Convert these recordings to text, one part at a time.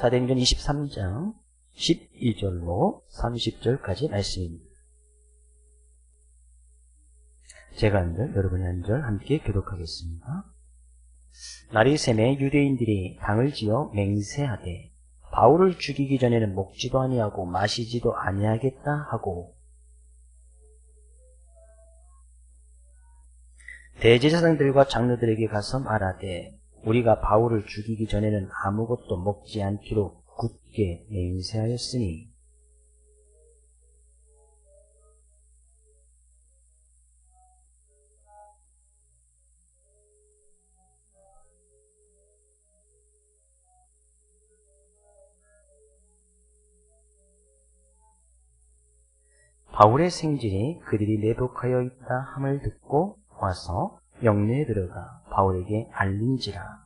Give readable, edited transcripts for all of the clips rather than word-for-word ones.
사도행전 23장 12절로 30절까지 말씀입니다. 제가 한 절, 여러분이 한 절 함께 교독하겠습니다. 날이 새매 유대인들이 당을 지어 맹세하되 바울을 죽이기 전에는 먹지도 아니하고 마시지도 아니하겠다 하고 대제사장들과 장로들에게 가서 말하되 우리가 바울을 죽이기 전에는 아무것도 먹지 않기로 굳게 맹세하였으니 바울의 생질이 그들이 매복하여 있다 함을 듣고 와서 영내에 들어가 바울에게 알린지라.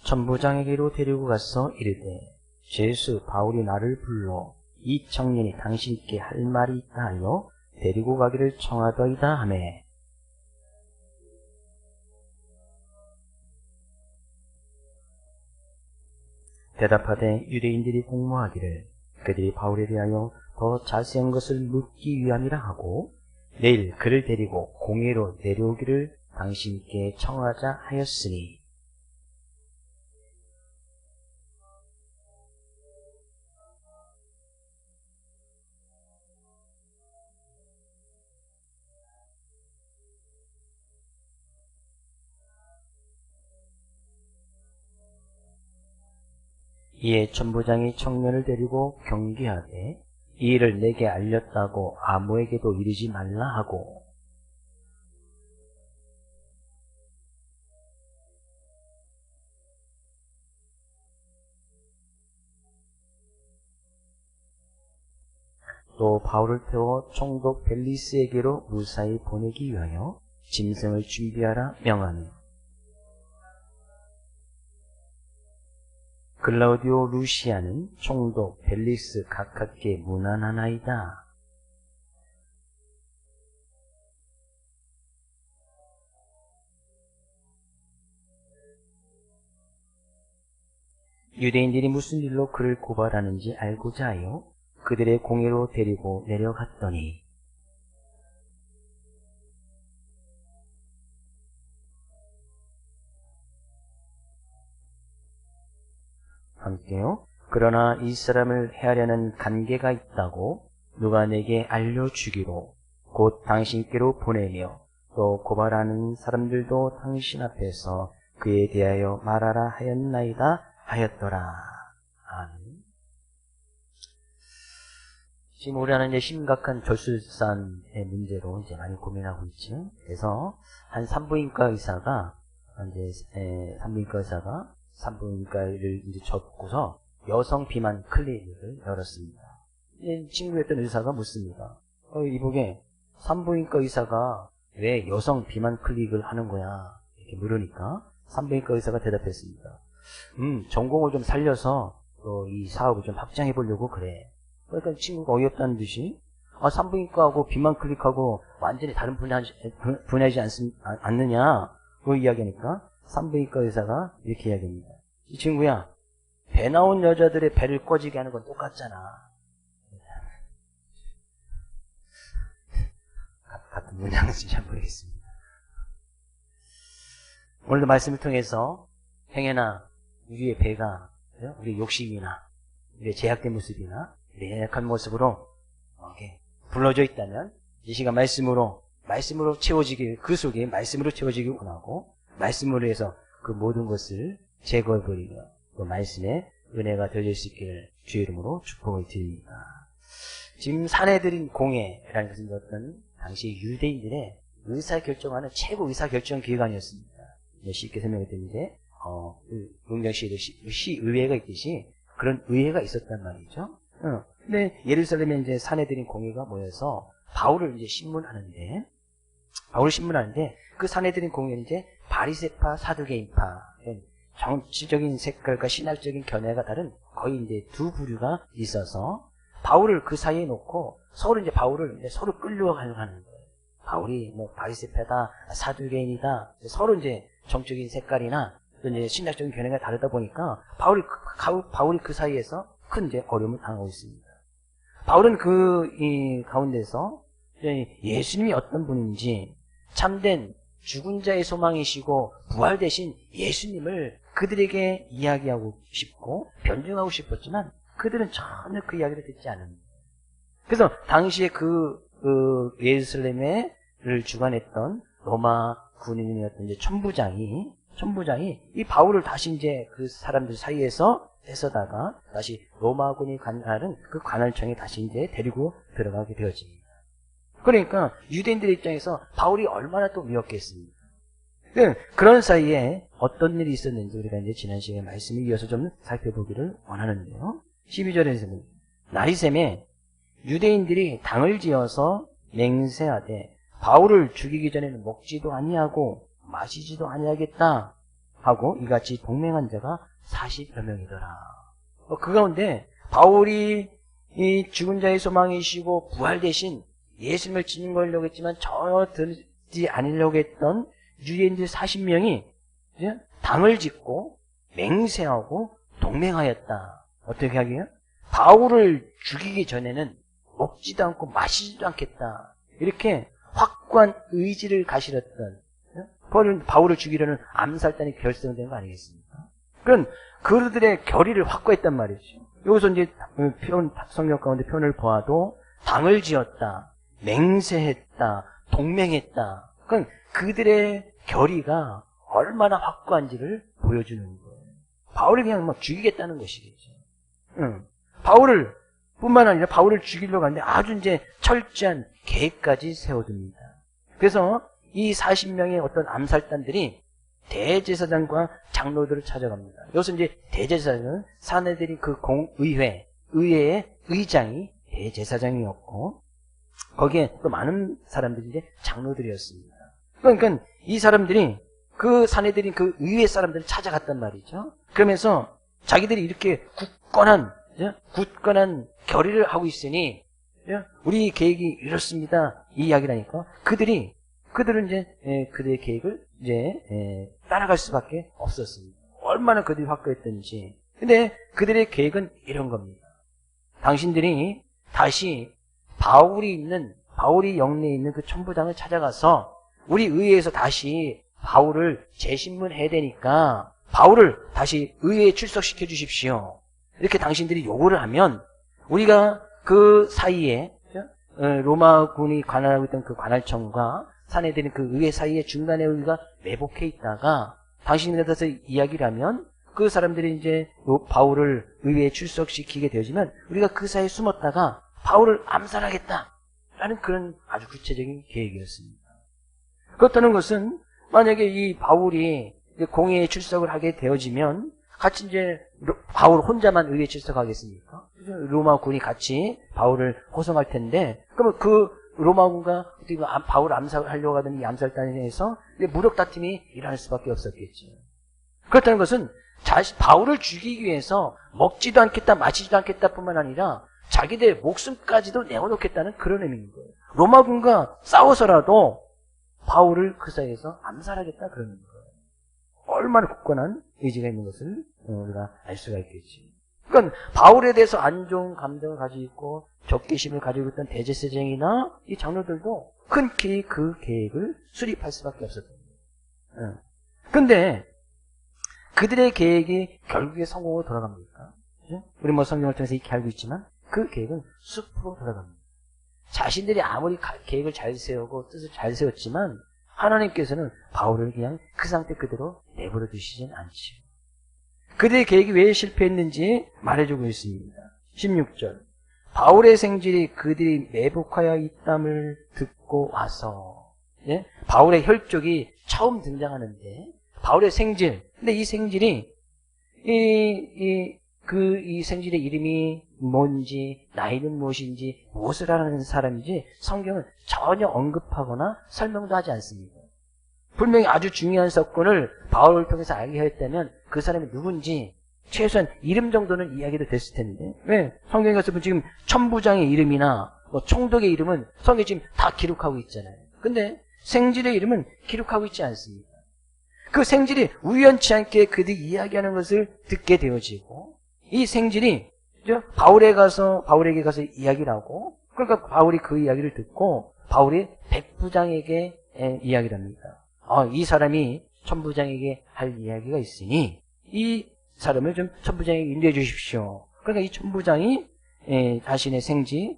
천부장에게로 데리고 가서 이르되 죄수 바울이 나를 불러 이 청년이 당신께 할 말이 있다 하여 데리고 가기를 청하더이다 하매 대답하되 유대인들이 공모하기를 그들이 바울에 대하여 더 자세한 것을 묻기 위함이라 하고 내일 그를 데리고 공회로 내려오기를 당신께 청하자 하였으니 이에 천부장이 청년을 데리고 경계하되 이 일을 내게 알렸다고 아무에게도 이르지 말라 하고 또 바울을 태워 총독 벨리스에게로 무사히 보내기 위하여 짐승을 준비하라 명하니 글라우디오 루시아는 총독 벨리스 가깝게 문안하나이다. 유대인들이 무슨 일로 그를 고발하는지 알고자 하여 그들의 공회로 데리고 내려갔더니 함께요. 그러나 이 사람을 해하려는 관계가 있다고 누가 내게 알려주기로 곧 당신께로 보내며 또 고발하는 사람들도 당신 앞에서 그에 대하여 말하라 하였나이다 하였더라. 아멘. 지금 우리는 이제 심각한 저출산의 문제로 이제 많이 고민하고 있죠. 그래서 한 산부인과 의사가 산부인과를 이제 접고서 여성 비만 클리닉을 열었습니다. 친구였던 의사가 묻습니다. 이보게 산부인과 의사가 왜 여성 비만 클리닉을 하는 거야? 이렇게 물으니까 산부인과 의사가 대답했습니다. 전공을 좀 살려서 이 사업을 좀 확장해 보려고 그래. 그러니까 친구가 어이없다는 듯이 산부인과하고 비만 클리닉하고 완전히 다른 분야이지 않느냐? 그 이야기하니까 산부인과 의사가 이렇게 이야기합니다. 이 친구야, 배 나온 여자들의 배를 꺼지게 하는 건 똑같잖아. 같은 문장인지 잘 모르겠습니다. 오늘도 말씀을 통해서 행여나 우리의 배가 우리의 욕심이나 우리의 제약된 모습이나 우리의 연약한 모습으로 이렇게 불러져 있다면 이 시간 말씀으로 채워지길, 그 속에 말씀으로 채워지길 원하고 말씀으로 해서 그 모든 것을 제거해버리며 그 말씀에 은혜가 되어질 수 있기를 주의 이름으로 축복을 드립니다. 지금 사내들인 공회라는 것은 어떤 당시 유대인들의 의사결정하는 최고 의사결정 기관이었습니다. 쉽게 설명해드리는데 시의회가 있듯이 그런 의회가 있었단 말이죠. 근데 예루살렘에 이제 사내들인 공회가 모여서 바울을 이제 신문하는데 그 사내들인 공회는 이제 바리새파, 사두개인파, 정치적인 색깔과 신학적인 견해가 다른 거의 이제 두 부류가 있어서 바울을 그 사이에 놓고 서로 이제 바울을 서로 끌려가려고 하는 거예요. 바울이 뭐 바리새파다, 사두개인이다, 서로 이제 정적인 색깔이나 이제 신학적인 견해가 다르다 보니까 바울이 그 사이에서 큰 이제 어려움을 당하고 있습니다. 바울은 이 가운데서 예수님이 어떤 분인지 참된 죽은 자의 소망이시고 부활되신 예수님을 그들에게 이야기하고 싶고 변증하고 싶었지만 그들은 전혀 그 이야기를 듣지 않습니다. 그래서 당시에 예루살렘을 주관했던 로마 군인이었던 이제 천부장이 이 바울을 다시 이제 그 사람들 사이에서 뺏어다가 다시 로마군이 관할은 그 관할청에 다시 이제 데리고 들어가게 되어집니다. 그러니까 유대인들 입장에서 바울이 얼마나 또 미웠겠습니까? 그런 사이에 어떤 일이 있었는지 우리가 이제 지난 시간에 말씀을 이어서 좀 살펴보기를 원하는데요. 12절에서는 나리샘에 유대인들이 당을 지어서 맹세하되 바울을 죽이기 전에는 먹지도 아니하고 마시지도 아니하겠다 하고 이같이 동맹한 자가 40여 명이더라. 그 가운데 바울이 이 죽은 자의 소망이시고 부활되신 예수님을 증거하려고 했지만 전혀 듣지 않으려고 했던 유대인들 40명이 당을 짓고 맹세하고 동맹하였다. 어떻게 하게요? 바울을 죽이기 전에는 먹지도 않고 마시지도 않겠다. 이렇게 확고한 의지를 가지렸던 바울을 죽이려는 암살단이 결성된 거 아니겠습니까? 그런 그들의 결의를 확고했단 말이죠. 여기서 이제 성경 가운데 표현을 보아도 당을 지었다, 맹세했다, 동맹했다. 그건 그들의 결의가 얼마나 확고한지를 보여주는 거예요. 바울을 그냥 막 죽이겠다는 것이겠죠. 바울을 뿐만 아니라 바울을 죽이려고 하는데 아주 이제 철저한 계획까지 세워둡니다. 그래서 이 40명의 어떤 암살단들이 대제사장과 장로들을 찾아갑니다. 여기서 이제 대제사장은 사내들이 그 의회의 의장이 대제사장이었고 거기에 또 많은 사람들이 이제 장로들이었습니다. 그러니까 이 사람들이 그 사내들이 그 의회 사람들을 찾아갔단 말이죠. 그러면서 자기들이 이렇게 굳건한 결의를 하고 있으니 우리 계획이 이렇습니다. 이 이야기를 하니까 그들은 이제 그들의 계획을 이제 따라갈 수밖에 없었습니다. 얼마나 그들이 확고했던지. 근데 그들의 계획은 이런 겁니다. 당신들이 다시 바울이 영내에 있는 그 천부장을 찾아가서 우리 의회에서 다시 바울을 재신문해야 되니까 바울을 다시 의회에 출석시켜 주십시오. 이렇게 당신들이 요구를 하면 우리가 그 사이에 로마군이 관할하고 있던 그 관할청과 사내들이 그 의회 사이에 중간에 우리가 매복해 있다가 당신들에 대해서 이야기를 하면 그 사람들이 이제 바울을 의회에 출석시키게 되지만 우리가 그 사이에 숨었다가 바울을 암살하겠다라는 그런 아주 구체적인 계획이었습니다. 그렇다는 것은 만약에 이 바울이 공회에 출석을 하게 되어지면 같이 이제 바울 혼자만 의회에 출석하겠습니까? 로마군이 같이 바울을 호송할 텐데 그러면 그 로마군과 바울 암살하려고 하던 이 암살단에서 무력 다툼이 일어날 수밖에 없었겠죠. 그렇다는 것은 바울을 죽이기 위해서 먹지도 않겠다 마시지도 않겠다 뿐만 아니라 자기들의 목숨까지도 내어놓겠다는 그런 의미인 거예요. 로마군과 싸워서라도 바울을 그 사이에서 암살하겠다 그러는 거예요. 얼마나 굳건한 의지가 있는 것을 우리가 알 수가 있겠지. 그러니까 바울에 대해서 안 좋은 감정을 가지고 있고 적개심을 가지고 있던 대제사장이나 이 장로들도 흔쾌히 그 계획을 수립할 수밖에 없었던 거예요. 근데 그들의 계획이 결국에 성공으로 돌아갑니까? 우리 뭐 성경을 통해서 이렇게 알고 있지만 그 계획은 숲으로 돌아갑니다. 자신들이 아무리 계획을 잘 세우고 뜻을 잘 세웠지만 하나님께서는 바울을 그냥 그 상태 그대로 내버려 두시진 않지요. 그들의 계획이 왜 실패했는지 말해주고 있습니다. 16절 바울의 생질이 그들이 매복하여 있담을 듣고 와서 바울의 혈족이 처음 등장하는데 바울의 생질 근데 이 생질이 이 생질의 이름이 뭔지 나이는 무엇인지 무엇을 하는 사람인지 성경은 전혀 언급하거나 설명도 하지 않습니다. 분명히 아주 중요한 사건을 바울을 통해서 알게 했다면 그 사람이 누군지 최소한 이름 정도는 이야기도 됐을 텐데 왜? 성경에 가서 지금 천부장의 이름이나 뭐 총독의 이름은 성경에 지금 다 기록하고 있잖아요. 근데 생질의 이름은 기록하고 있지 않습니다. 그 생질이 우연치 않게 그들이 이야기하는 것을 듣게 되어지고, 이 생질이 바울에게 가서 이야기를 하고, 그러니까 바울이 그 이야기를 듣고 바울이 백부장에게 이야기를 합니다. 이 사람이 천부장에게 할 이야기가 있으니 이 사람을 좀 천부장에게 인도해 주십시오. 그러니까 이 천부장이 자신의 생질,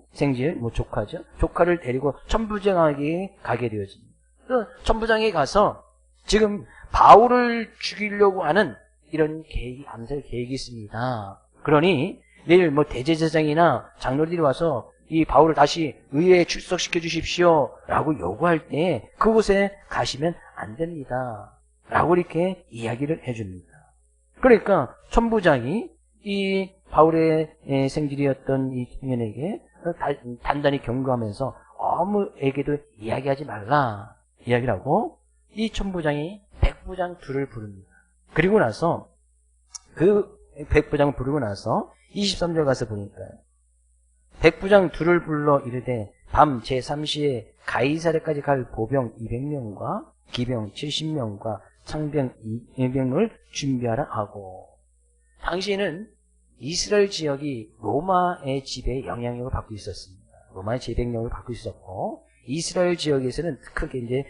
조카죠. 조카를 데리고 천부장에게 가게 되어집니다. 그 천부장에 가서 지금 바울을 죽이려고 하는 이런 계획이, 암살 계획이 있습니다. 그러니 내일 대제사장이나 장로들이 와서 이 바울을 다시 의회에 출석시켜 주십시오 라고 요구할 때 그곳에 가시면 안 됩니다. 라고 이렇게 이야기를 해줍니다. 그러니까 천부장이 이 바울의 생질이었던 이 청년에게 단단히 경고하면서 아무에게도 이야기하지 말라 이야기를 하고, 이 천부장이 백부장 둘을 부릅니다. 그리고 나서 그 백부장을 부르고 나서 23절 가서 보니까 백부장 둘을 불러 이르되 밤 제3시에 가이사랴까지 갈 보병 200명과 기병 70명과 창병 200명을 준비하라 하고, 당시에는 이스라엘 지역이 로마의 지배에 영향력을 받고 있었습니다. 로마의 지배력을 받고 있었고, 이스라엘 지역에서는 크게 이제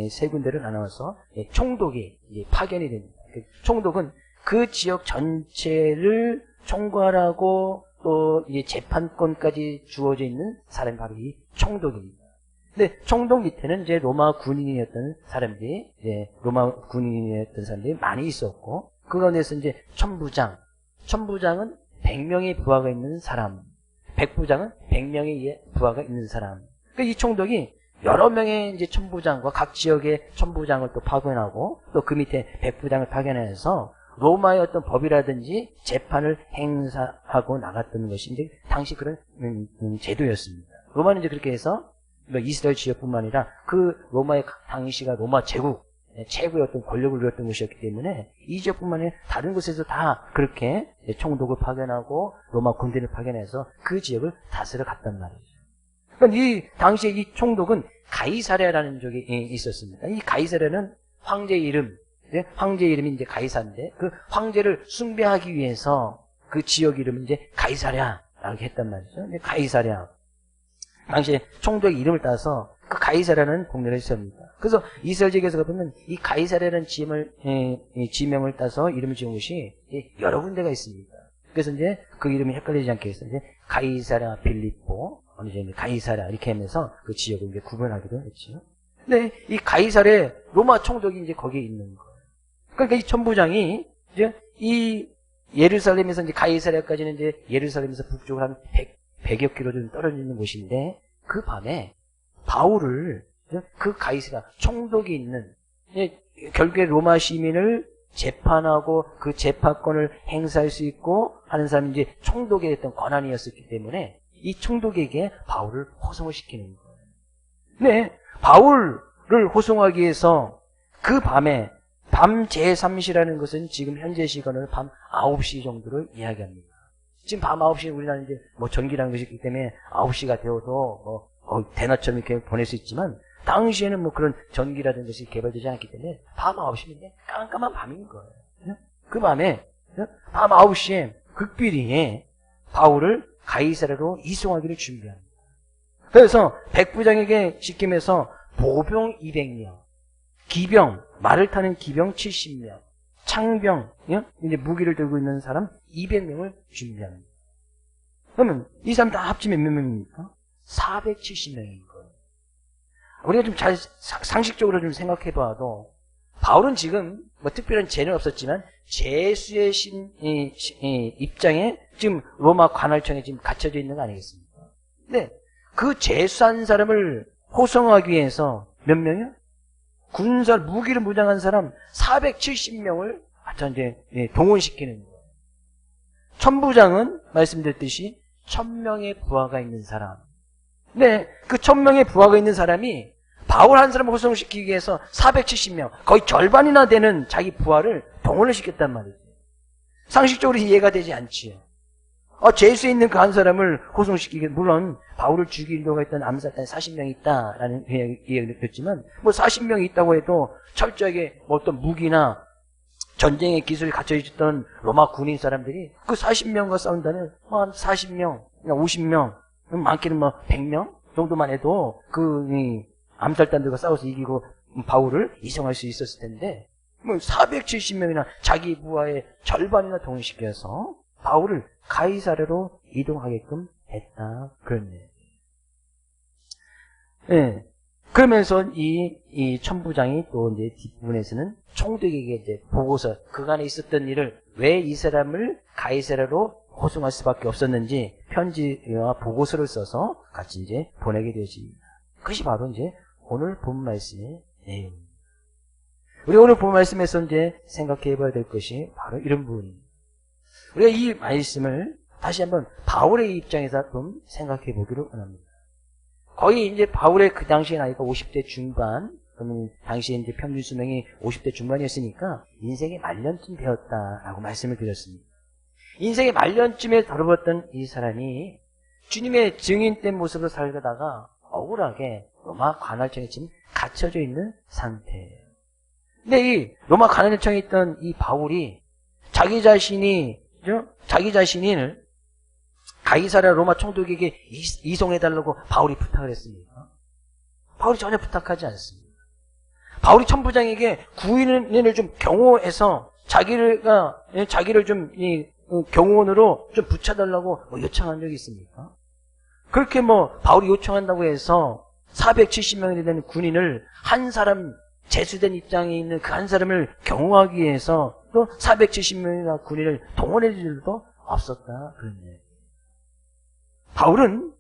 세 군데를 나눠서 총독이 이제 파견이 됩니다. 총독은 그 지역 전체를 총괄하고 또 이제 재판권까지 주어져 있는 사람이 바로 이 총독입니다. 근데 총독 밑에는 이제 로마 군인이었던 사람들이 많이 있었고, 그 가운데서 이제 천부장은 100명의 부하가 있는 사람, 백부장은 100명의 부하가 있는 사람. 그러니까 이 총독이 여러 명의 이제 천부장과 각 지역의 천부장을 또 파견하고 또 그 밑에 백부장을 파견해서 로마의 어떤 법이라든지 재판을 행사하고 나갔던 것이 이제 당시 그런 제도였습니다. 로마는 이제 그렇게 해서 이스라엘 지역뿐만 아니라 그 로마의 당시가 로마 제국 최고의 어떤 권력을 누렸던 것이었기 때문에 이 지역뿐만 아니라 다른 곳에서 다 그렇게 총독을 파견하고 로마 군대를 파견해서 그 지역을 다스려 갔단 말이죠. 그러니까 이 당시에 이 총독은 가이사랴라는 적이 있었습니다. 이 가이사랴는 황제 이름이 이제 가이사인데 그 황제를 숭배하기 위해서 그 지역 이름은 이제 가이사랴라고 했단 말이죠. 근데 가이사랴 당시에 총독의 이름을 따서 그 가이사랴는 공례를 했습니다. 그래서 이스라엘 지역에서 보면 이 가이사랴라는 지명을 따서 이름을 지은 곳이 여러 군데가 있습니다. 그래서 이제 그 이름이 헷갈리지 않게 해서 이제 가이사랴 빌립보, 어느 정도 가이사랴 이렇게 하면서 그 지역을 이제 구분하기도 했죠. 근데 이 가이사랴 로마 총독이 이제 거기에 있는 거예요. 그러니까 이 천부장이 이제 이 예루살렘에서 이제 가이사랴까지는 이제 예루살렘에서 북쪽으로 한 100여 킬로 좀 떨어져 있는 곳인데 그 밤에 바울을 그 가이사랴 총독이 있는 결국에 로마 시민을 재판하고 그 재판권을 행사할 수 있고 하는 사람이 이제 총독에 했던 권한이었었기 때문에 이 총독에게 바울을 호송을 시키는 거예요. 네, 바울을 호송하기 위해서 그 밤에 밤 제3시라는 것은 지금 현재 시간으로 밤 9시 정도를 이야기합니다. 지금 밤 9시에 우리나라는 이제 전기라는 것이 있기 때문에 9시가 되어도 대낮처럼 이렇게 보낼 수 있지만 당시에는 그런 전기라든 것이 개발되지 않았기 때문에 밤 9시인데 깜깜한 밤인 거예요. 그 밤에 밤 9시에 극비리에 바울을 가이사랴로 이송하기를 준비합니다. 그래서 백부장에게 시킴해서 보병 200명, 기병, 말을 타는 기병 70명, 창병, 이제 무기를 들고 있는 사람 200명을 준비합니다. 그러면 이 사람 다 합치면 몇 명입니까? 470명인 거예요. 우리가 좀 잘 상식적으로 좀 생각해 봐도 바울은 지금 특별한 죄는 없었지만 죄수의 입장에 지금 로마 관할청에 지금 갇혀져 있는 거 아니겠습니까? 근데 그 죄수한 사람을 호송하기 위해서 몇 명이요? 군사 무기를 무장한 사람 470명을 이제 동원시키는 거예요. 천부장은 말씀드렸듯이 1000명의 부하가 있는 사람. 네, 그 1000명의 부하가 있는 사람이 바울 한 사람을 호송시키기 위해서 470명, 거의 절반이나 되는 자기 부하를 동원을 시켰단 말이죠. 상식적으로 이해가 되지 않지요. 죄수에 있는 그 한 사람을 호송시키기, 물론 바울을 죽이려고 했던 암살단이 40명이 있다라는 이야기를 듣지만, 뭐 40명이 있다고 해도 철저하게 뭐 어떤 무기나 전쟁의 기술이 갖춰 있었던 로마 군인 사람들이 그 40명과 싸운다는 한 40명, 50명, 많게는 뭐 100명 정도만 해도 그 암살단들과 싸워서 이기고 바울을 이송할 수 있었을 텐데, 뭐 470명이나 자기 부하의 절반이나 동원시켜서 바울을 가이사랴로 이동하게끔 했다. 그런 얘기. 예. 그러면서 이 천부장이 또 이제 뒷부분에서는 총독에게 이제 보고서, 그간에 있었던 일을 왜 이 사람을 가이사랴로 호송할 수밖에 없었는지 편지와 보고서를 써서 같이 이제 보내게 되어집니다. 그것이 바로 이제 오늘 본 말씀의 내용입니다. 우리 오늘 본 말씀에서 이제 생각해 봐야 될 것이 바로 이런 부분입니다. 우리가 이 말씀을 다시 한번 바울의 입장에서 좀 생각해 보기를 원합니다. 거의 이제 바울의 그 당시의 나이가 50대 중반, 그러면 당시에 이제 평균 수명이 50대 중반이었으니까 인생의 말년쯤 되었다라고 말씀을 드렸습니다. 인생의 말년쯤에 다뤄봤던 이 사람이 주님의 증인된 모습으로 살다가 억울하게 로마 관할청에 지금 갇혀져 있는 상태예요. 근데 이 로마 관할청에 있던 이 바울이 자기 자신을 가이사랴 로마 총독에게 이송해달라고 바울이 부탁을 했습니다. 바울이 전혀 부탁하지 않습니다. 바울이 천부장에게 구인을 좀 경호해서 자기를 좀 경호원으로 좀 붙여달라고 요청한 적이 있습니까? 그렇게 바울이 요청한다고 해서 470명이 되는 군인을 한 사람, 제수된 입장에 있는 그 한 사람을 경호하기 위해서 또 470명이나 군인을 동원해 줄 일도 없었다. 그런 얘기. 바울은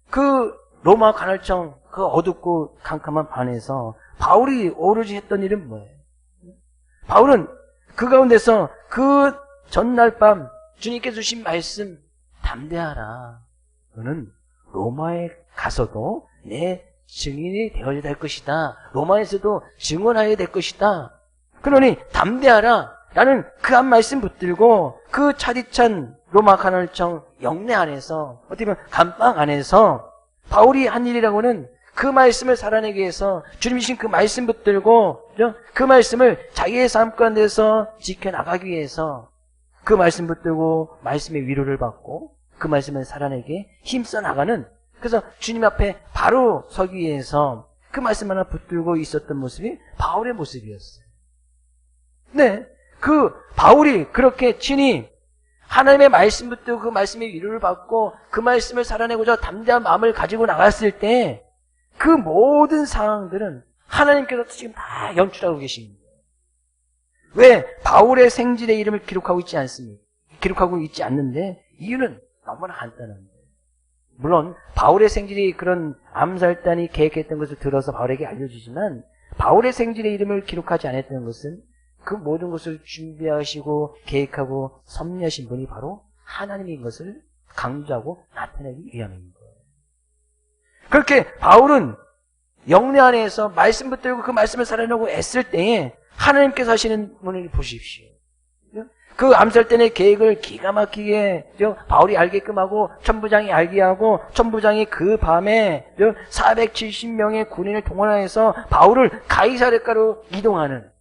그 로마 관할청 그 어둡고 캄캄한 반에서 바울이 오로지 했던 일은 뭐예요? 바울은 그 가운데서 그 전날 밤 주님께서 주신 말씀 담대하라. 너는 로마에 가서도 내 증인이 되어야 될 것이다. 로마에서도 증언하여야 될 것이다. 그러니 담대하라. 라는 그 한 말씀 붙들고 그 차디찬 로마 관할청 영내 안에서, 어떻게 보면 감방 안에서 바울이 한 일이라고는 그 말씀을 살아내기 위해서 주님이 주신 그 말씀 붙들고 그 말씀을 자기의 삶 가운데서 지켜나가기 위해서 그 말씀 붙들고 말씀의 위로를 받고 그 말씀을 살아내게 힘써 나가는, 그래서 주님 앞에 바로 서기 위해서 그 말씀 하나 붙들고 있었던 모습이 바울의 모습이었어요. 네, 그 바울이 그렇게 친히 하나님의 말씀 붙들고 그 말씀의 위로를 받고 그 말씀을 살아내고자 담대한 마음을 가지고 나갔을 때 그 모든 상황들은 하나님께서 지금 다 연출하고 계십니다. 왜 바울의 생질의 이름을 기록하고 있지 않는데 이유는 너무나 간단합니다. 물론 바울의 생질이 그런 암살단이 계획했던 것을 들어서 바울에게 알려주지만 바울의 생질의 이름을 기록하지 않았던 것은 그 모든 것을 준비하시고 계획하고 섭리하신 분이 바로 하나님인 것을 강조하고 나타내기 위함입니다. 그렇게 바울은 영내 안에서 말씀 붙들고 그 말씀을 살아내고 애쓸 때에 하나님께서 하시는 분을 보십시오. 그 암살단의 계획을 기가 막히게 바울이 알게끔 하고 천부장이 알게 하고 천부장이 그 밤에 470명의 군인을 동원해서 바울을 가이사랴가로 이동하는,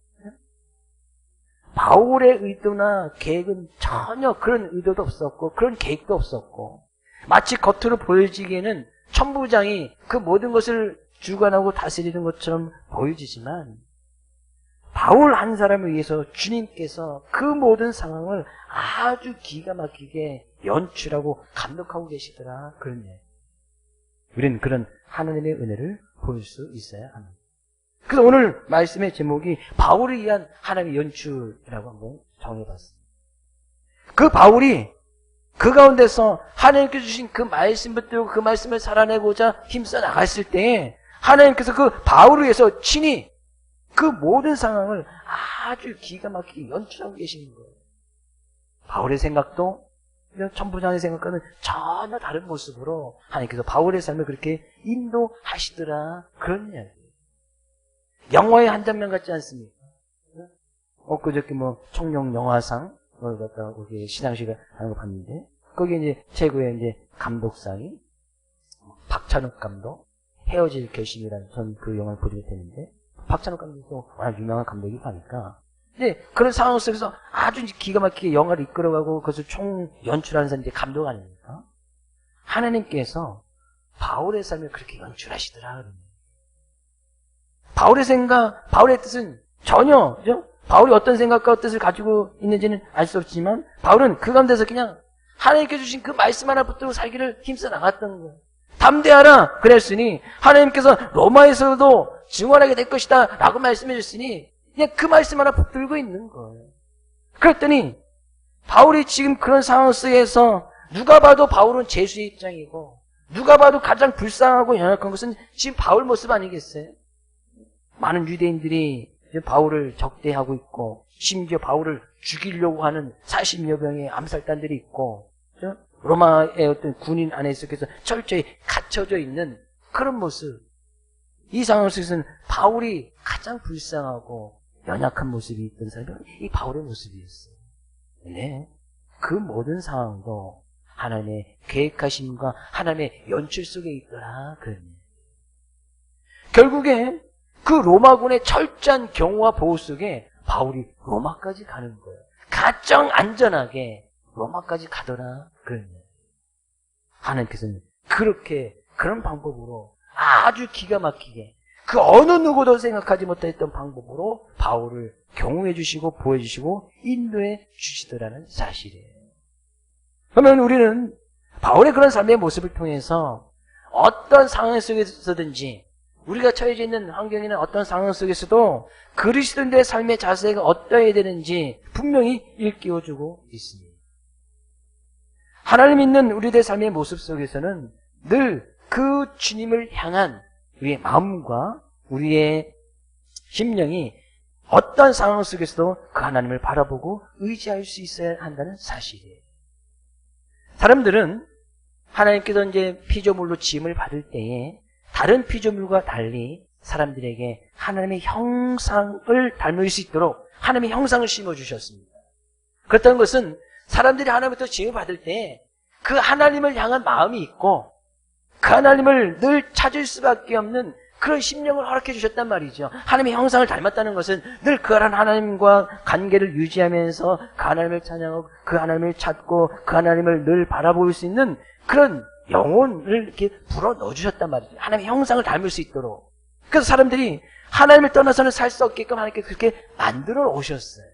바울의 의도나 계획은 전혀 그런 의도도 없었고 그런 계획도 없었고, 마치 겉으로 보여지기에는 천부장이 그 모든 것을 주관하고 다스리는 것처럼 보여지지만 바울 한 사람을 위해서 주님께서 그 모든 상황을 아주 기가 막히게 연출하고 감독하고 계시더라. 그런 얘기. 우리는 그런 하나님의 은혜를 볼 수 있어야 합니다. 그래서 오늘 말씀의 제목이 바울을 위한 하나님의 연출이라고 한번 정해봤습니다. 그 바울이 그 가운데서 하나님께서 주신 그 말씀 붙들고 그 말씀을 살아내고자 힘써 나갔을 때 하나님께서 그 바울을 위해서 친히 그 모든 상황을 아주 기가 막히게 연출하고 계시는 거예요. 바울의 생각도 천부장의 생각과는 전혀 다른 모습으로 하나님께서 바울의 삶을 그렇게 인도하시더라. 그런 이야기예요. 영화의 한 장면 같지 않습니까? 엊그저께 청룡 영화상 그걸 갖다가 거기 시상식을 하는 거 봤는데 거기에 이제 최고의 이제 감독상이 박찬욱 감독 헤어질 결심이라는 전 그 영화를 보게 됐는데 박찬욱 감독도 워낙 유명한 감독이고 하니까 근데 그런 상황 속에서 아주 기가 막히게 영화를 이끌어가고 그것을 총 연출하는 사람이 감독 아닙니까? 하나님께서 바울의 삶을 그렇게 연출하시더라. 바울의 생각, 바울의 뜻은 전혀 그죠? 바울이 어떤 생각과 뜻을 가지고 있는지는 알 수 없지만 바울은 그 가운데서 그냥 하나님께 주신 그 말씀 하나 붙들고 살기를 힘써 나갔던 거예요. 담대하라 그랬으니 하나님께서 로마에서도 증언하게 될 것이다 라고 말씀해 줬으니 그냥 그 말씀 하나 붙들고 있는 거예요. 그랬더니 바울이 지금 그런 상황 속에서 누가 봐도 바울은 죄수의 입장이고 누가 봐도 가장 불쌍하고 연약한 것은 지금 바울 모습 아니겠어요? 많은 유대인들이 바울을 적대하고 있고 심지어 바울을 죽이려고 하는 40여 명의 암살단들이 있고 그렇죠? 로마의 어떤 군인 안에 속에서 철저히 갇혀져 있는 그런 모습. 이 상황 속에서는 바울이 가장 불쌍하고 연약한 모습이 있던 사람이 이 바울의 모습이었어요. 네, 그 모든 상황도 하나님의 계획하심과 하나님의 연출 속에 있더라. 그러네. 결국에 그 로마군의 철저한 경호와 보호 속에 바울이 로마까지 가는 거예요. 가장 안전하게 로마까지 가더라. 그러네. 하나님께서는 그렇게 그런 방법으로 아주 기가 막히게 그 어느 누구도 생각하지 못했던 방법으로 바울을 경호해 주시고 보호해 주시고 인도해 주시더라는 사실이에요. 그러면 우리는 바울의 그런 삶의 모습을 통해서 어떤 상황 속에서든지 우리가 처해져 있는 환경이나 어떤 상황 속에서도 그리스도인들의 삶의 자세가 어떠해야 되는지 분명히 일깨워주고 있습니다. 하나님 믿는 우리들의 삶의 모습 속에서는 늘 그 주님을 향한 우리의 마음과 우리의 심령이 어떤 상황 속에서도 그 하나님을 바라보고 의지할 수 있어야 한다는 사실이에요. 사람들은 하나님께서 이제 피조물로 지음을 받을 때에 다른 피조물과 달리 사람들에게 하나님의 형상을 닮을 수 있도록 하나님의 형상을 심어주셨습니다. 그렇다는 것은 사람들이 하나님부터 지음을 받을 때 그 하나님을 향한 마음이 있고 그 하나님을 늘 찾을 수밖에 없는 그런 심령을 허락해 주셨단 말이죠. 하나님의 형상을 닮았다는 것은 늘 그 하나님과 관계를 유지하면서 그 하나님을 찬양하고 그 하나님을 찾고 그 하나님을 늘 바라볼 수 있는 그런 영혼을 이렇게 불어 넣어주셨단 말이죠. 하나님의 형상을 닮을 수 있도록. 그래서 사람들이 하나님을 떠나서는 살 수 없게끔 하나님께서 그렇게 만들어 오셨어요.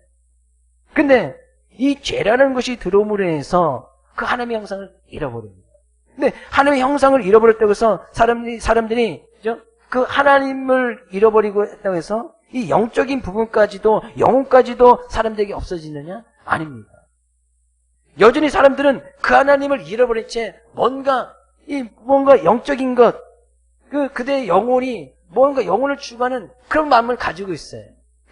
근데 이 죄라는 것이 들어옴으로 해서 그 하나님의 형상을 잃어버립니다. 근데 하나님의 형상을 잃어버렸다고 해서 사람들이 그 하나님을 잃어버리고 했다고 해서 이 영적인 부분까지도 영혼까지도 사람들에게 없어지느냐? 아닙니다. 여전히 사람들은 그 하나님을 잃어버린 채 뭔가 영적인 것, 그대의 영혼이 뭔가 영혼을 추구하는 그런 마음을 가지고 있어요.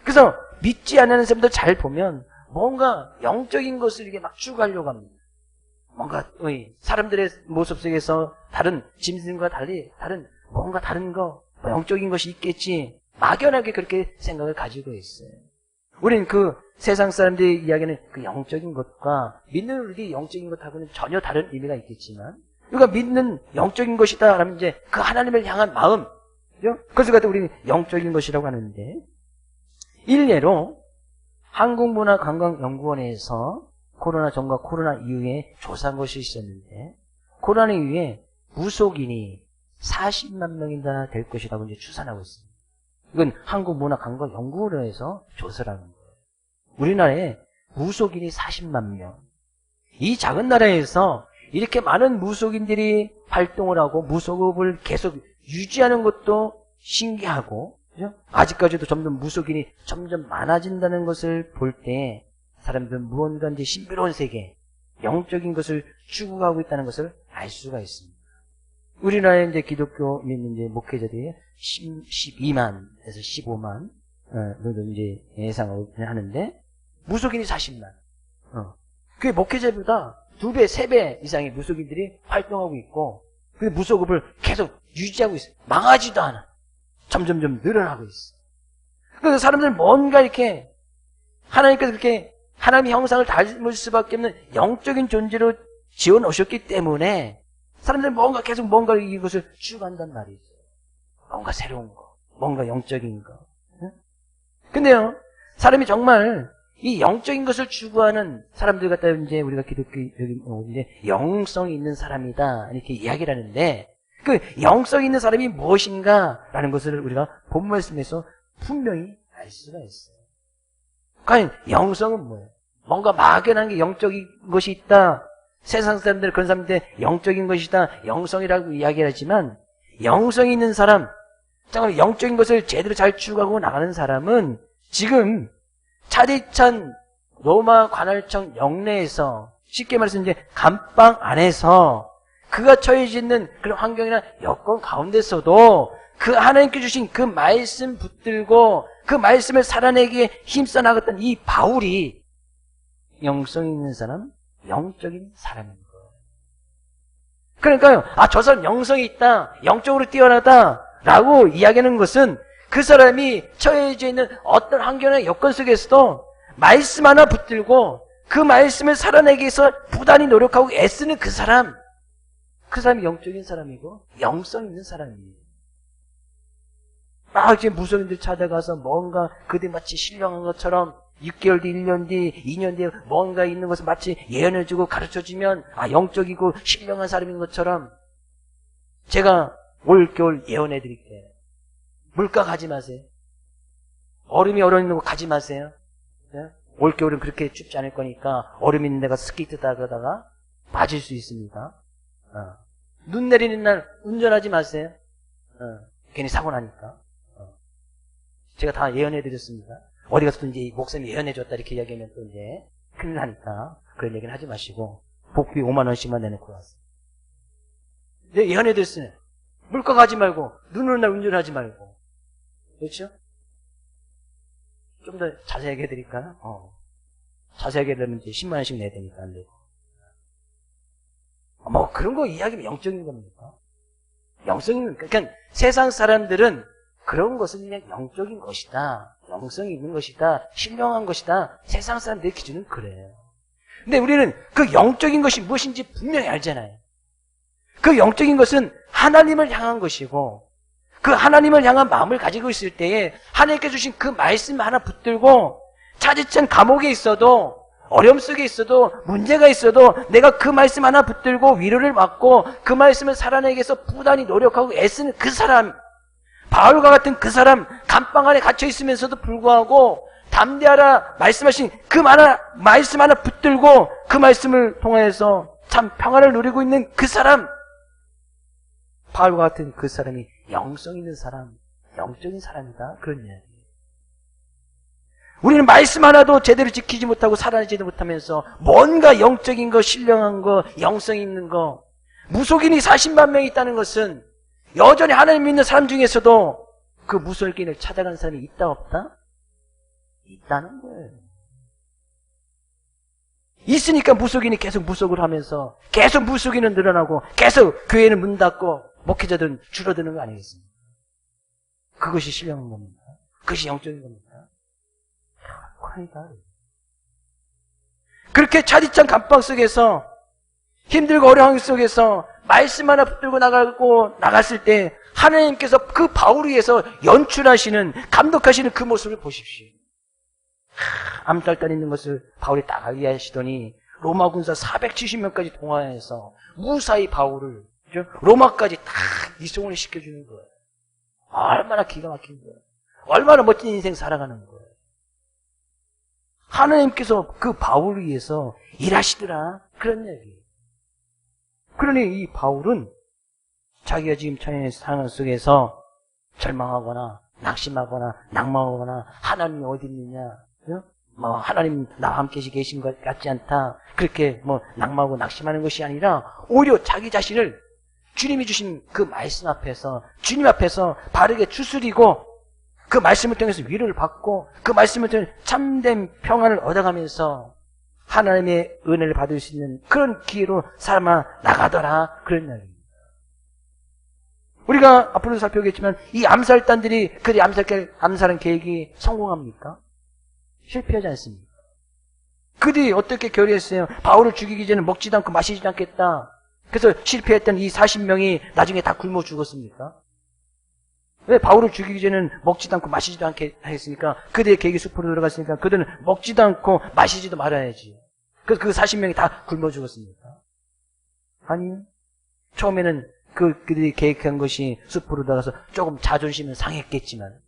그래서 믿지 않는 사람들 잘 보면 뭔가 영적인 것을 이렇게 막 추구하려고 합니다. 뭔가 사람들의 모습 속에서 다른 짐승과 달리 뭔가 다른 거, 영적인 것이 있겠지. 막연하게 그렇게 생각을 가지고 있어요. 우리는 그 세상 사람들이 이야기하는 그 영적인 것과 믿는 우리 영적인 것하고는 전혀 다른 의미가 있겠지만, 우리가 믿는 영적인 것이다 라면 이제 그 하나님을 향한 마음, 그것을 갖다 우리는 영적인 것이라고 하는데, 일례로 한국문화관광연구원에서 코로나 전과 코로나 이후에 조사한 것이 있었는데, 코로나 이후에 무속인이 40만 명이나 될 것이라고 이제 추산하고 있습니다. 이건 한국문화관광연구원에서 조사를 하는 거예요. 우리나라에 무속인이 40만 명. 이 작은 나라에서 이렇게 많은 무속인들이 활동을 하고 무속업을 계속 유지하는 것도 신기하고, 그죠? 아직까지도 점점 무속인이 점점 많아진다는 것을 볼 때 사람들은 무언가 이제 신비로운 세계, 영적인 것을 추구하고 있다는 것을 알 수가 있습니다. 우리나라에 이제 기독교 믿는 이제 목회자들이 12만에서 15만 정도 이제 예상을 하는데, 무속인이 40만. 그게 목회자보다 2배, 3배 이상의 무속인들이 활동하고 있고, 그 무속업을 계속 유지하고 있어요. 망하지도 않아. 점점점 늘어나고 있어. 그래서 사람들은 뭔가 이렇게 하나님께서 그렇게 하나님의 형상을 닮을 수밖에 없는 영적인 존재로 지어놓으셨기 때문에 사람들이 뭔가 계속 뭔가 이것을 추구한단 말이죠. 뭔가 새로운 거, 뭔가 영적인 거. 근데요, 사람이 정말 이 영적인 것을 추구하는 사람들 갖다 이제 우리가 기독교 이제 영성이 있는 사람이다 이렇게 이야기를 하는데 그 영성이 있는 사람이 무엇인가라는 것을 우리가 본 말씀에서 분명히 알 수가 있어요. 과연 영성은 뭐예요? 뭔가 막연한 게 영적인 것이 있다. 세상 사람들 그런 사람들 영적인 것이다. 영성이라고 이야기를 하지만 영성이 있는 사람, 정말 영적인 것을 제대로 잘 추구하고 나가는 사람은 지금 차디찬 로마 관할청 영내에서 쉽게 말해서 이제 감방 안에서 그가 처해져 있는 그런 환경이나 여건 가운데서도 그 하나님께 주신 그 말씀 붙들고 그 말씀을 살아내기에 힘써 나갔던 이 바울이 영성 있는 사람, 영적인 사람인 거예요. 그러니까요, 저 사람 영성이 있다, 영적으로 뛰어나다라고 이야기하는 것은 그 사람이 처해져 있는 어떤 환경이나 여건 속에서도 말씀 하나 붙들고 그 말씀을 살아내기 위해서 부단히 노력하고 애쓰는 그 사람이 영적인 사람이고 영성 있는 사람이에요. 이제 무속인들 찾아가서 뭔가 그들 마치 신령한 것처럼 6개월 뒤, 1년 뒤, 2년 뒤에 뭔가 있는 것을 마치 예언해주고 가르쳐주면 영적이고 신령한 사람인 것처럼 제가 올겨울 예언해드릴게요. 물가 가지 마세요. 얼음이 얼어있는 거 가지 마세요. 네? 올겨울은 그렇게 춥지 않을 거니까 얼음 있는 데가 스키 뜨다 그러다가 맞을 수 있습니다. 눈 내리는 날 운전하지 마세요. 괜히 사고 나니까. 제가 다 예언해드렸습니다. 어디 가서 또 이제 목사님이 예언해줬다 이렇게 이야기하면 또 이제 큰일 나니까 그런 얘기는 하지 마시고 복비 5만 원씩만 내놓고 왔어요. 예언해드렸어요. 물가 가지 말고 눈 오는 날 운전하지 말고. 그렇죠? 좀 더 자세하게 해드릴까요? 자세하게 해드리면 이제 10만 원씩 내야 되니까 안 되고. 그런 거 이야기면 영적인 겁니까? 영성인, 그러니까 세상 사람들은 그런 것은 그냥 영적인 것이다. 영성이 있는 것이다. 신령한 것이다. 세상 사람들의 기준은 그래요. 근데 우리는 그 영적인 것이 무엇인지 분명히 알잖아요. 그 영적인 것은 하나님을 향한 것이고 그 하나님을 향한 마음을 가지고 있을 때에 하나님께 주신 그 말씀 하나 붙들고 차디찬 감옥에 있어도 어려움 속에 있어도 문제가 있어도 내가 그 말씀 하나 붙들고 위로를 받고 그 말씀을 살아내기 위해서 부단히 노력하고 애쓰는 그 사람, 바울과 같은 그 사람, 감방 안에 갇혀 있으면서도 불구하고 담대하라 말씀하신 그 말씀 하나 붙들고 그 말씀을 통해서 참 평안을 누리고 있는 그 사람, 바울과 같은 그 사람이 영성 있는 사람, 영적인 사람이다. 그런 이야기예요. 우리는 말씀 하나도 제대로 지키지 못하고 살아내지도 못하면서 뭔가 영적인 거, 신령한 거, 영성 있는 거, 무속인이 40만 명이 있다는 것은 여전히 하나님 믿는 사람 중에서도 그 무속인을 찾아가는 사람이 있다 없다? 있다는 거예요. 있으니까 무속인이 계속 무속을 하면서 계속 무속인은 늘어나고 계속 교회는 문 닫고 목회자들은 줄어드는 거 아니겠습니까? 그것이 신령한 겁니다. 그것이 영적인 겁니다. 그렇게 차디찬 감방 속에서 힘들고 어려운 속에서 말씀 하나 붙들고 나갔을 때 하나님께서 그 바울을 위해서 연출하시는 감독하시는 그 모습을 보십시오. 암살단 있는 것을 바울이 딱 알게 하시더니 로마 군사 470명까지 동원해서 무사히 바울을 로마까지 딱 이송을 시켜주는 거예요. 얼마나 기가 막힌 거예요. 얼마나 멋진 인생 살아가는 거예요. 하나님께서 그 바울을 위해서 일하시더라. 그런 얘기예요. 그러니 이 바울은 자기가 지금 처해 상황 속에서 절망하거나 낙심하거나 낭망하거나 하나님이 어디 있느냐, 하나님 나와 함께 계신 것 같지 않다, 그렇게 낭망하고 낙심하는 것이 아니라 오히려 자기 자신을 주님이 주신 그 말씀 앞에서 주님 앞에서 바르게 추스리고 그 말씀을 통해서 위로를 받고 그 말씀을 통해서 참된 평안을 얻어가면서 하나님의 은혜를 받을 수 있는 그런 기회로 삶아 나가더라. 그런 날입니다. 우리가 앞으로도 살펴보겠지만 이 암살단들이 그 암살한 계획이 성공합니까? 실패하지 않습니까? 그들이 어떻게 결의했어요? 바울을 죽이기 전에 먹지도 않고 마시지도 않겠다. 그래서 실패했던 이 40명이 나중에 다 굶어 죽었습니까? 왜 바울을 죽이기 전에는 먹지도 않고 마시지도 않게 했으니까? 그들의 계획이 숲으로 들어갔으니까 그들은 먹지도 않고 마시지도 말아야지. 그래서 그 40명이 다 굶어 죽었습니까? 아니, 처음에는 그들이 계획한 것이 숲으로 들어가서 조금 자존심은 상했겠지만,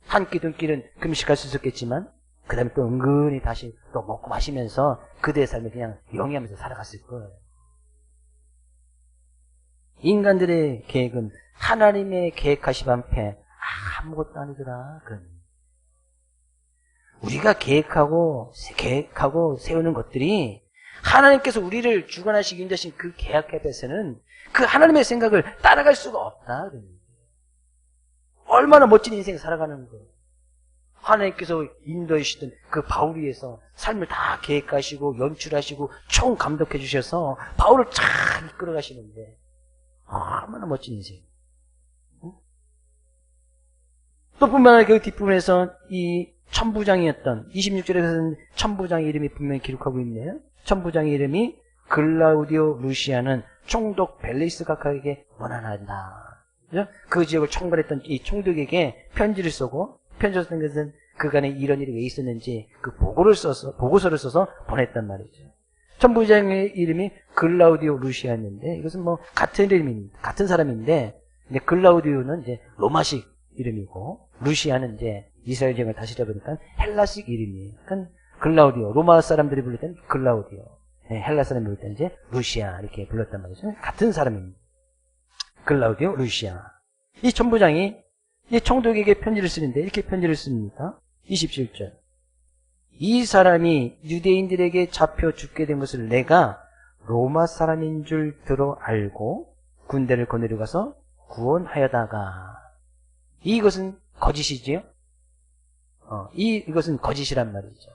한 끼, 두 끼는 금식할 수 있었겠지만, 그 다음에 또 은근히 다시 또 먹고 마시면서 그들의 삶을 그냥 영위하면서 살아갔을 거예요. 인간들의 계획은 하나님의 계획하심 앞에 아무것도 아니더라. 우리가 계획하고 세우는 것들이 하나님께서 우리를 주관하시기 인자신 그 계약 앞에서는 그 하나님의 생각을 따라갈 수가 없다. 얼마나 멋진 인생 살아가는 거예요. 하나님께서 인도해주시던 그 바울 위에서 삶을 다 계획하시고 연출하시고 총 감독해 주셔서 바울을 잘 이끌어 가시는데 얼마나 멋진 인생. 또 뿐만 아니라 그 뒷부분에서 이 천부장이었던 26절에서는 천부장의 이름이 분명히 기록하고 있네요. 천부장의 이름이 글라우디오 루시아는 총독 벨리스 각하에게 원한한다. 그 지역을 총괄했던 이 총독에게 편지를 쓰고 편지를 쓴 것은 그간에 이런 일이 왜 있었는지 그 보고서를 써서 보냈단 말이죠. 천부장의 이름이 글라우디오 루시아였는데 이것은 뭐 같은 이름입니다. 같은 사람인데 근데 글라우디오는 이제 로마식 이름이고 루시아는 이제 이스라엘 지역을 다스리다 보니까 헬라식 이름이에요. 그러니까 글라우디오, 로마 사람들이 부를 때는 글라우디오, 헬라 사람이 부를 때는 이제 루시아 이렇게 불렀단 말이죠. 같은 사람입니다. 글라우디오, 루시아. 이 천부장이 이 총독에게 편지를 쓰는데 이렇게 편지를 씁니다. 27절. 이 사람이 유대인들에게 잡혀 죽게 된 것을 내가 로마 사람인 줄 들어 알고 군대를 거느리고 가서 구원하여다가 이것은 거짓이지요? 이것은 거짓이란 말이죠.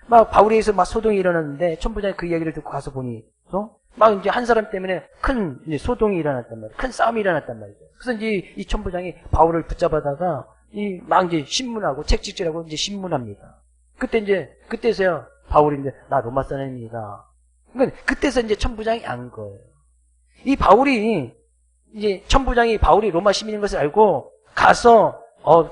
막 바울에 의해서 막 소동이 일어났는데 천부장이 그 이야기를 듣고 가서 보니 또 막 이제 한 사람 때문에 큰 이제 소동이 일어났단 말이에요. 큰 싸움이 일어났단 말이죠. 그래서 이제 이 천부장이 바울을 붙잡아다가 막 이제 신문하고 책 찍지라고 이제 신문합니다. 그때서야 바울이 이제 나 로마 사람입니다. 그러니까 그때서 이제 천부장이 안 거예요. 이 바울이 이제 천부장이 바울이 로마 시민인 것을 알고 가서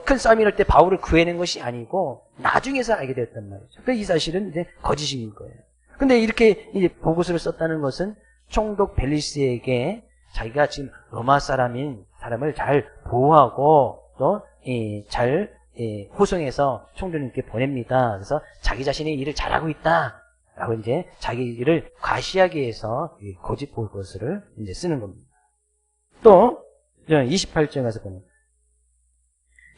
큰 싸움이 날 때 바울을 구해낸 것이 아니고 나중에서 알게 되었단 말이죠. 그래서 이 사실은 이제 거짓인 거예요. 근데 이렇게 이제 보고서를 썼다는 것은 총독 벨리스에게 자기가 지금 로마 사람인 사람을 잘 보호하고 또 잘 호송해서 총독님께 보냅니다. 그래서 자기 자신의 일을 잘하고 있다라고 이제 자기 일을 과시하기 위해서 거짓 보고서를 이제 쓰는 겁니다. 또 28절 가서 보면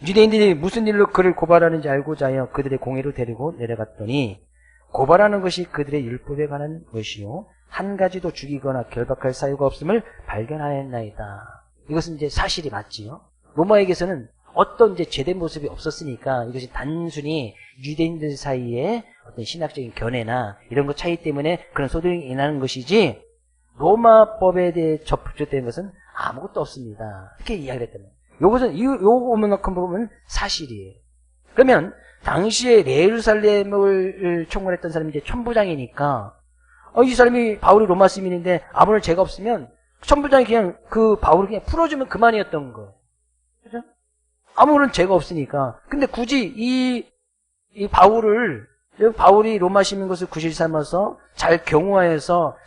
유대인들이 무슨 일로 그를 고발하는지 알고자 하여 그들의 공회로 데리고 내려갔더니 고발하는 것이 그들의 율법에 관한 것이요 한 가지도 죽이거나 결박할 사유가 없음을 발견하였나이다. 이것은 이제 사실이 맞지요. 로마에게서는 어떤 이제 제된 모습이 없었으니까 이것이 단순히 유대인들 사이에 어떤 신학적인 견해나 이런 것 차이 때문에 그런 소동이 일어나는 것이지 로마법에 대해 접촉된 것은 아무것도 없습니다. 이렇게 이야기를 했다면 요것은 요것만큼 보면 사실이에요. 그러면 당시에 예루살렘을 총괄했던 사람이 이제 천부장이니까 이 사람이 바울이 로마 시민인데 아무런 죄가 없으면 천부장이 그냥 그 바울을 그냥 풀어주면 그만이었던 거예요. 그죠? 아무런 죄가 없으니까. 근데 굳이 이 바울이 로마 시민 것을 구실 삼아서 잘 경호하여서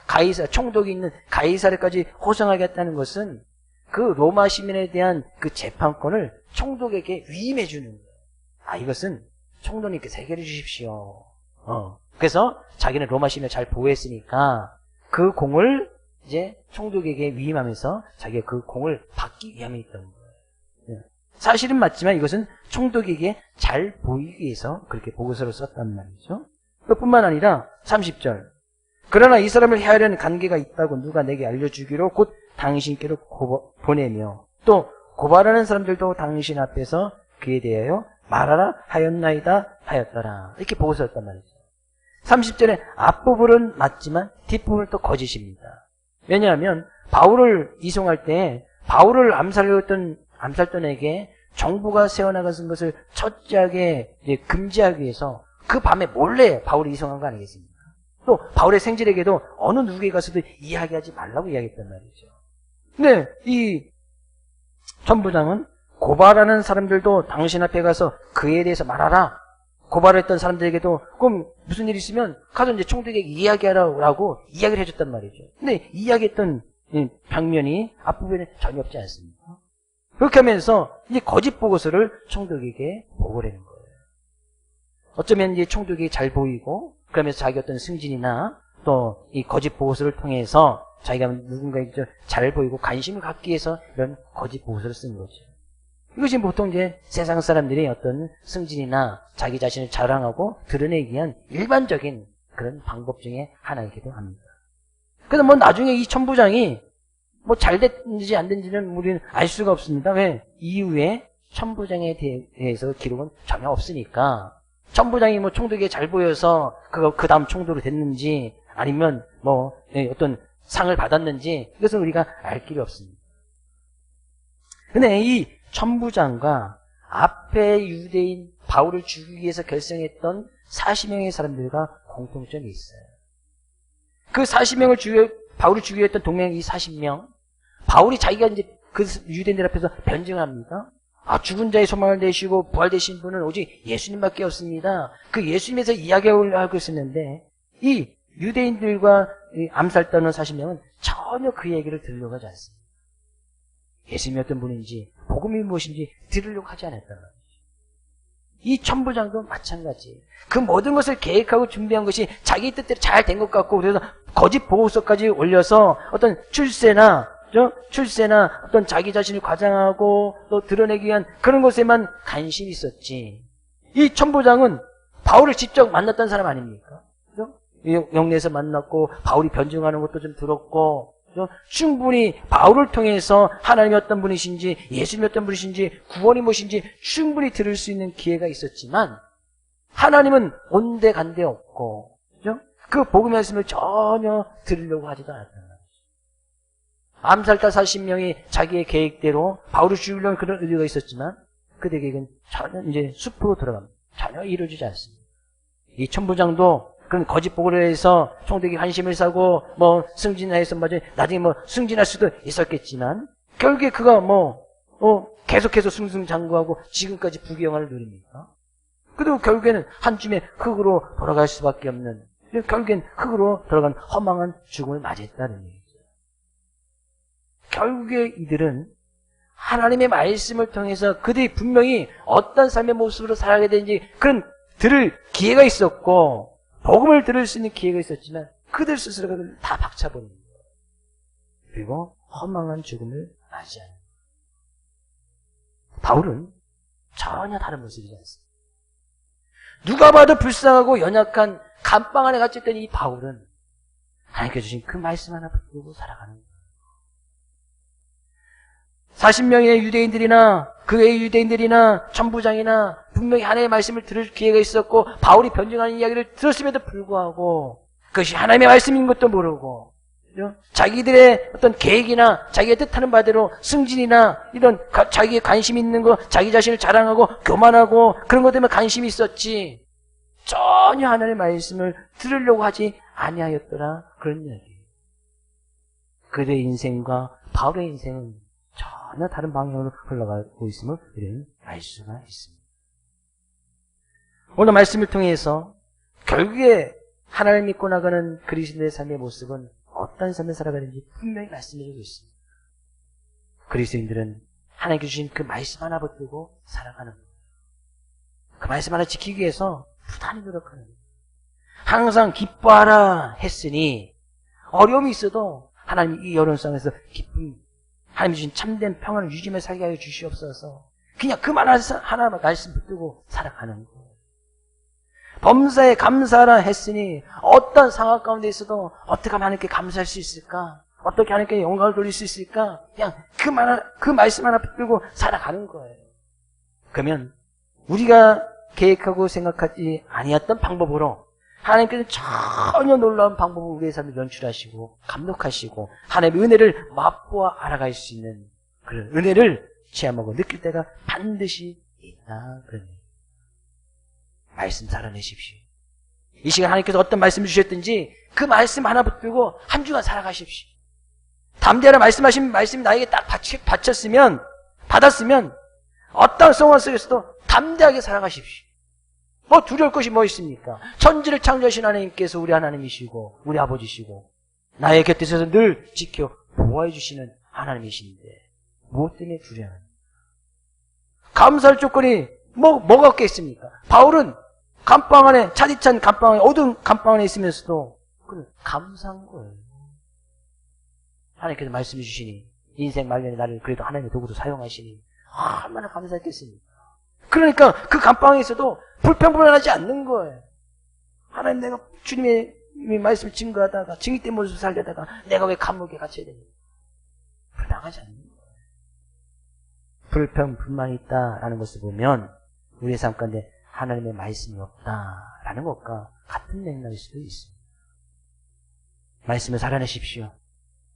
총독이 있는 가이사랴까지 호송하겠다는 것은 그 로마 시민에 대한 그 재판권을 총독에게 위임해 주는 거예요. 이것은 총독님께서 해결해 주십시오. 그래서 자기는 로마 시민을 잘 보호했으니까 그 공을 이제 총독에게 위임하면서 자기가 그 공을 받기 위함에 있던 거예요. 사실은 맞지만 이것은 총독에게 잘 보이기 위해서 그렇게 보고서를 썼단 말이죠. 그뿐만 아니라 30절. 그러나 이 사람을 해하려는 관계가 있다고 누가 내게 알려주기로 곧 당신께로 보내며 또 고발하는 사람들도 당신 앞에서 그에 대하여 말하라 하였나이다 하였더라. 이렇게 보고서였단 말이죠. 30절에 앞부분은 맞지만 뒷부분은 또 거짓입니다. 왜냐하면 바울을 이송할 때 바울을 암살꾼에게 정부가 세워나가는 것을 첫째하게 금지하기 위해서 그 밤에 몰래 바울이 이송한 거 아니겠습니까? 또 바울의 생질에게도 어느 누구에 가서도 이야기하지 말라고 이야기했단 말이죠. 근데 이 천부장은 고발하는 사람들도 당신 앞에 가서 그에 대해서 말하라. 고발했던 사람들에게도 그럼 무슨 일이 있으면 가서 이제 총독에게 이야기하라고 이야기를 해줬단 말이죠. 근데 이야기했던 방면이 앞부분에 전혀 없지 않습니까? 그렇게 하면서 이제 거짓 보고서를 총독에게 보고를 하는 거예요. 어쩌면 이제 총독이 잘 보이고 그러면서 자기 어떤 승진이나 또 이 거짓 보고서를 통해서 자기가 누군가에게 잘 보이고 관심을 갖기 위해서 이런 거짓 보고서를 쓴 거죠. 이것이 보통 이제 세상 사람들이 어떤 승진이나 자기 자신을 자랑하고 드러내기 위한 일반적인 그런 방법 중에 하나이기도 합니다. 그래서 뭐 나중에 이 천부장이 뭐 잘 됐는지 안 됐는지는 우리는 알 수가 없습니다. 왜? 이후에 천부장에 대해서 기록은 전혀 없으니까 천부장이 뭐 총독에게 잘 보여서 그 다음 총독으로 됐는지 아니면 뭐 어떤 상을 받았는지 이것은 우리가 알 길이 없습니다. 근데 이 천부장과 앞에 유대인 바울을 죽이기 위해서 결성했던 40명의 사람들과 공통점이 있어요. 그 40명을 바울을 죽이기 위해 했던 동맹이 40명. 바울이 자기가 이제 그 유대인들 앞에서 변증을 합니다. 죽은 자의 소망을 내시고 부활되신 분은 오직 예수님밖에 없습니다. 그 예수님에서 이야기하고 있었는데 이 유대인들과 암살당한 40명은 전혀 그 얘기를 들으려고 하지 않습니다. 예수님이 어떤 분인지 복음이 무엇인지 들으려고 하지 않았단 말이죠. 이 천부장도 마찬가지예요. 그 모든 것을 계획하고 준비한 것이 자기 뜻대로 잘 된 것 같고 그래서 거짓 보고서까지 올려서 어떤 출세나 어떤 자기 자신을 과장하고 또 드러내기 위한 그런 것에만 관심이 있었지. 이 천부장은 바울을 직접 만났던 사람 아닙니까? 영내에서 만났고 바울이 변증하는 것도 좀 들었고 충분히 바울을 통해서 하나님이 어떤 분이신지 예수님이 어떤 분이신지 구원이 무엇인지 충분히 들을 수 있는 기회가 있었지만 하나님은 온데간데 없고 그 복음의 말씀을 전혀 들으려고 하지도 않았단 말이죠. 암살자 40명이 자기의 계획대로 바울을 죽이려는 그런 의도가 있었지만 그들의 계획은 전혀 이제 숲으로 들어갑니다. 전혀 이루어지지 않습니다. 이 천부장도 그런 거짓 보고를 해서 총독이 환심을 사고 뭐 승진해서 나중에 뭐 승진할 수도 있었겠지만 결국에 그가 계속해서 승승장구하고 지금까지 부귀영화를 누립니다. 그리고 결국에는 한 줌의 흙으로 돌아갈 수밖에 없는 결국엔 흙으로 돌아간 허망한 죽음을 맞이했다는 얘기죠. 결국에 이들은 하나님의 말씀을 통해서 그들이 분명히 어떤 삶의 모습으로 살아가게 되는지 그런 들을 기회가 있었고 복음을 들을 수 있는 기회가 있었지만 그들 스스로가 다 박차버린 거예요. 그리고 허망한 죽음을 맞이하는 거예요. 바울은 전혀 다른 모습이지 않습니다. 누가 봐도 불쌍하고 연약한 감방 안에 갇혀있던 이 바울은 하나님께 주신 그 말씀 하나 붙들고 살아가는 거예요. 40명의 유대인들이나 그 외의 유대인들이나 천부장이나 분명히 하나님의 말씀을 들을 기회가 있었고 바울이 변증하는 이야기를 들었음에도 불구하고 그것이 하나님의 말씀인 것도 모르고 자기들의 어떤 계획이나 자기가 뜻하는 바대로 승진이나 이런 자기의 관심 있는 거 자기 자신을 자랑하고 교만하고 그런 것 때문에 관심이 있었지 전혀 하나님의 말씀을 들으려고 하지 아니하였더라 그런 이야기예요. 그들의 인생과 바울의 인생은 전혀 다른 방향으로 흘러가고 있음을 우리는 알 수가 있습니다. 오늘 말씀을 통해서 결국에 하나님을 믿고 나가는 그리스도의 삶의 모습은 어떤 삶을 살아가는지 분명히 말씀해주고 있습니다. 그리스도인들은 하나님께 주신 그 말씀 하나 붙들고 살아가는 거예요. 그 말씀 하나 지키기 위해서 부단히 노력하는 거예요. 항상 기뻐하라 했으니 어려움이 있어도 하나님 이 어려운 상황에서 기쁨 하나님 주신 참된 평안을 유지며 살게 하여 주시옵소서. 그냥 그 말 하나 말씀 붙들고 살아가는 거예요. 범사에 감사하라 했으니 어떤 상황 가운데 있어도 어떻게 하면 하나님께 감사할 수 있을까? 어떻게 하나님께 영광을 돌릴 수 있을까? 그냥 그 말씀 하나 붙들고 살아가는 거예요. 그러면 우리가 계획하고 생각하지 아니었던 방법으로 하나님께서 전혀 놀라운 방법을 우리의 삶에 연출하시고 감독하시고 하나님의 은혜를 맛보아 알아갈 수 있는 그런 은혜를 체험하고 느낄 때가 반드시 있다. 그런 말씀 살아내십시오. 이 시간 하나님께서 어떤 말씀을 주셨든지 그 말씀 하나 붙들고 한 주간 살아가십시오. 담대하라 말씀하신 말씀이 나에게 딱 받았으면 어떤 상황 속에서도 담대하게 살아가십시오. 뭐 두려울 것이 뭐 있습니까? 천지를 창조하신 하나님께서 우리 하나님이시고 우리 아버지시고 나의 곁에서 늘 지켜 보호해 주시는 하나님이신데 무엇 때문에 두려워야 합니까? 감사할 조건이 뭐가 없겠습니까? 바울은 감방 안에, 차디찬 감방 안에, 어두운 감방 안에 있으면서도 그는 감사한 거예요. 하나님께서 말씀해 주시니 인생 말년에 나를 그래도 하나님의 도구로 사용하시니 얼마나 감사했겠습니까? 그러니까 그 감방에 있어도 불평불만하지 않는 거예요. 하나님, 내가 주님의 말씀을 증거하다가 증인된 모습을 살려다가 내가 왜 감옥에 갇혀야 되냐? 불평하지 않는 거예요. 불평불만이 있다라는 것을 보면 우리의 삶 가운데 하나님의 말씀이 없다라는 것과 같은 맥락일 수도 있습니다. 말씀을 살아내십시오.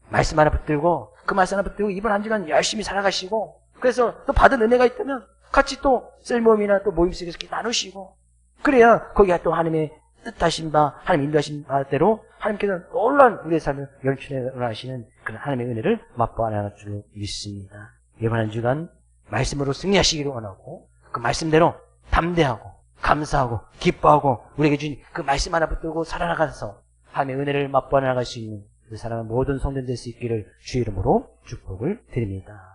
말씀 하나 붙들고 그 말씀 하나 붙들고 이번 한 주간 열심히 살아가시고 그래서 또 받은 은혜가 있다면 같이 또 셀모임이나 또 모임 속에서 이렇게 나누시고 그래야 거기가 또 하나님의 뜻하신 바 하나님 인도하신 바대로 하나님께서 놀라운 우리의 삶을 연출해 하시는 그런 하나님의 은혜를 맛보아 나갈 줄 믿습니다. 이번 한 주간 말씀으로 승리하시기를 원하고 그 말씀대로 담대하고 감사하고 기뻐하고 우리에게 주신 그 말씀 하나 붙들고 살아나가서 하나님의 은혜를 맛보아 나갈 수 있는 그 사랑하는 모든 성도들 될 수 있기를 주의 이름으로 축복을 드립니다.